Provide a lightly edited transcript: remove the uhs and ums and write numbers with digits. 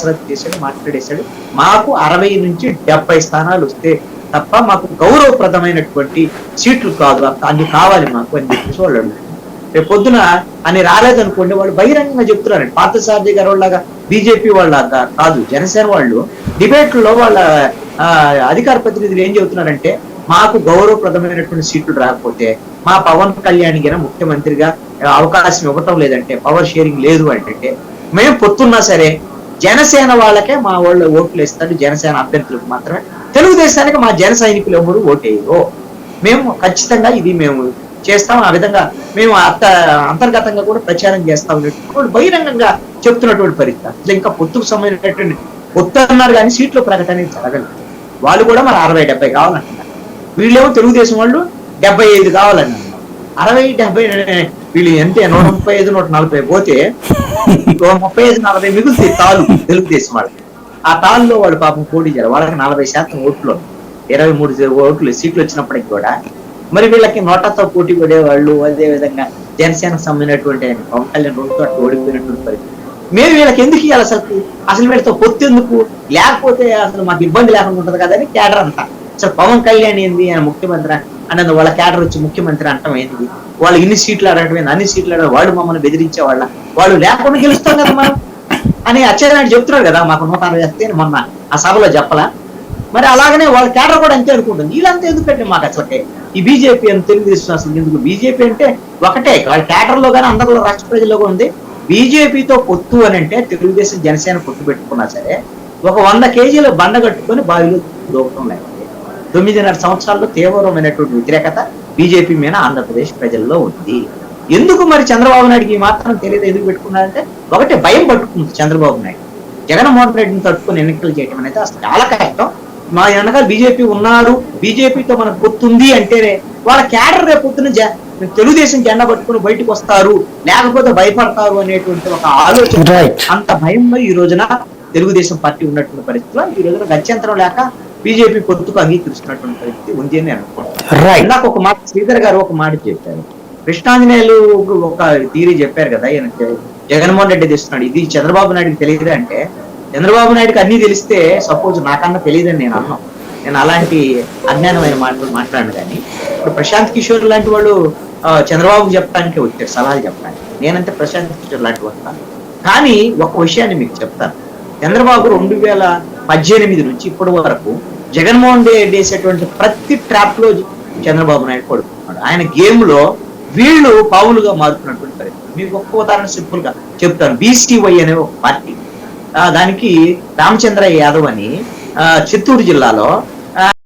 కసరత్తు చేశాడు, మాట్లాడేశాడు. మాకు 60 నుంచి 70 స్థానాలు వస్తే తప్ప మాకు గౌరవప్రదమైనటువంటి సీట్లు కాదు, అన్ని కావాలి మాకు అని చెప్పేసి వాళ్ళు అడుగుతున్నారు. రేపు పొద్దున అని రాలేదనుకోండి, వాళ్ళు బహిరంగంగా చెప్తున్నారండి. పార్థసారథి గారు వాళ్ళగా బీజేపీ వాళ్ళ కాదు, జనసేన వాళ్ళు డిబేట్లలో వాళ్ళ అధికార ప్రతినిధులు ఏం చెబుతున్నారంటే, మాకు గౌరవప్రదమైనటువంటి సీట్లు రాకపోతే మా పవన్ కళ్యాణ్ గారు ముఖ్యమంత్రిగా అవకాశం ఇవ్వటం లేదంటే, పవర్ షేరింగ్ లేదు అంటే మేము పొత్తున్నా సరే జనసేన వాళ్ళకే మా వాళ్ళు ఓట్లు వేస్తారు, జనసేన అభ్యర్థులకు మాత్రమే, తెలుగుదేశానికి మా జన సైనికులు ఎవరు ఓటేయరు, మేము ఖచ్చితంగా ఇది మేము చేస్తాం, ఆ విధంగా మేము అంతర్గతంగా కూడా ప్రచారం చేస్తాం అనేటువంటి బహిరంగంగా చెప్తున్నటువంటి పరిస్థితి. అసలు ఇంకా పొత్తుకు సంబంధించినటువంటి పొత్తు అన్నారు కానీ సీట్ల ప్రకటన జరగలేదు. వాళ్ళు కూడా మరి 60-70 కావాలంటున్నారు. వీళ్ళేమో తెలుగుదేశం వాళ్ళు 75 కావాలని అన్నారు. 60-70 వీళ్ళు ఎంత 135-140 పోతే 35-40 మిగులుతాయి తాలు తెలుగుదేశం వాళ్ళకి. ఆ తాళ్ళలో వాళ్ళు పాపం పోటీ చేయాలి. వాళ్ళకి 40% ఓట్లు, 23 ఓట్లు సీట్లు వచ్చినప్పటికి కూడా మరి వీళ్ళకి నోటాతో పోటీ పడేవాళ్ళు, అదే విధంగా జనసేనకు సంబంధించినటువంటి పవన్ కళ్యాణ్ 2 చోట్ల ఓడిపోయినటువంటి పరిస్థితి. మేము వీళ్ళకి ఎందుకు ఇవ్వాలి అసలు వీళ్ళతో పొత్తు ఎందుకు, లేకపోతే అసలు మాకు ఇబ్బంది లేకుండా ఉంటది కదా అని క్యాడర్ అంతా. అసలు పవన్ కళ్యాణ్ ఏంది ఆయన ముఖ్యమంత్రి అన్నది వాళ్ళ క్యాడర్ వచ్చి ముఖ్యమంత్రి అంటాం ఏంటి, వాళ్ళు ఇన్ని సీట్లు ఆడటం ఏంది, అన్ని సీట్లు ఆడ వాళ్ళు మమ్మల్ని బెదిరించే వాళ్ళ, వాళ్ళు లేకుండా గెలుస్తాం కదా మనం అని అచ్చెన్నాయుడు చెప్తున్నాడు కదా, మాకు 160 వస్తే మొన్న ఆ సభలో చెప్పలా. మరి అలాగనే వాళ్ళ క్యాడర్ కూడా అంతే అనుకుంటుంది. వీళ్ళంతా ఎందుకంటే మాకు అసలు ఈ బీజేపీ అని తెలుగుదేశం అసలు ఎందుకు, బీజేపీ అంటే ఒకటే వాళ్ళ క్యాడర్ లో కానీ అందరిలో రాష్ట్ర ప్రజల్లో ఉంది. బీజేపీతో పొత్తు అని అంటే తెలుగుదేశం జనసేన పొత్తు పెట్టుకున్నా సరే ఒక 100 కేజీల బండ కట్టుకొని బావిలో దూకటం లేకపోతే 9.5 సంవత్సరాల్లో తీవ్రమైనటువంటి వ్యతిరేకత బీజేపీ మీద ఆంధ్రప్రదేశ్ ప్రజల్లో ఉంది. ఎందుకు మరి చంద్రబాబు నాయుడుకి మాత్రం తెలియదు ఎందుకు పెట్టుకున్నారంటే, ఒకటే భయం పట్టుకుంది చంద్రబాబు నాయుడు. జగన్మోహన్ రెడ్డిని తట్టుకుని ఎన్నికలు చేయడం అనేది అసలు చాలా కష్టం. మా వెనకాల బీజేపీ ఉన్నారు, బీజేపీతో మనకు పొత్తుంది అంటేనే వాళ్ళ క్యాడర్ రేపొద్దున తెలుగుదేశం జెండా పట్టుకుని బయటకు వస్తారు, లేకపోతే భయపడతారు అనేటువంటి ఒక ఆలోచన, అంత భయంలో ఈ రోజున తెలుగుదేశం పార్టీ ఉన్నటువంటి పరిస్థితిలో ఈ రోజున గత్యంతరం లేక బీజేపీ పొత్తుకు అంగీకరిస్తున్నటువంటి పరిస్థితి ఉంది అని అనుకుంటున్నాను. ఇందాక ఒక మాట శ్రీధర్ గారు ఒక మాట చెప్పారు, కృష్ణాంజనేయులు ఒక థియరీ చెప్పారు కదా, ఈయన జగన్మోహన్ రెడ్డి తెస్తున్నాడు, ఇది చంద్రబాబు నాయుడుకి తెలియదు అంటే, చంద్రబాబు నాయుడుకి అన్ని తెలిస్తే సపోజ్ నాకన్నా తెలియదని నేను అన్నాను. నేను అలాంటి అజ్ఞానమైన మాటలు మాట్లాడను. కానీ ఇప్పుడు ప్రశాంత్ కిషోర్ లాంటి వాళ్ళు చంద్రబాబుకి చెప్పడానికి వచ్చారు, సలహాలు చెప్పడానికి. నేనంటే ప్రశాంత్ కిషోర్ లాంటి వస్తాను. కానీ ఒక విషయాన్ని మీకు చెప్తాను, చంద్రబాబు 2018 నుంచి ఇప్పటి వరకు జగన్మోహన్ రెడ్డి వేసేటువంటి ప్రతి ట్రాప్ లో చంద్రబాబు నాయుడు పడుతున్నాడు. ఆయన గేమ్ లో వీళ్ళు పావులుగా మారుతున్నటువంటి పరిస్థితి. మీకు ఒక్క ఉదాహరణ సింపుల్ గా చెప్తాను. BCY అనే ఒక పార్టీ, దానికి రామచంద్ర యాదవ్ అని చిత్తూరు జిల్లాలో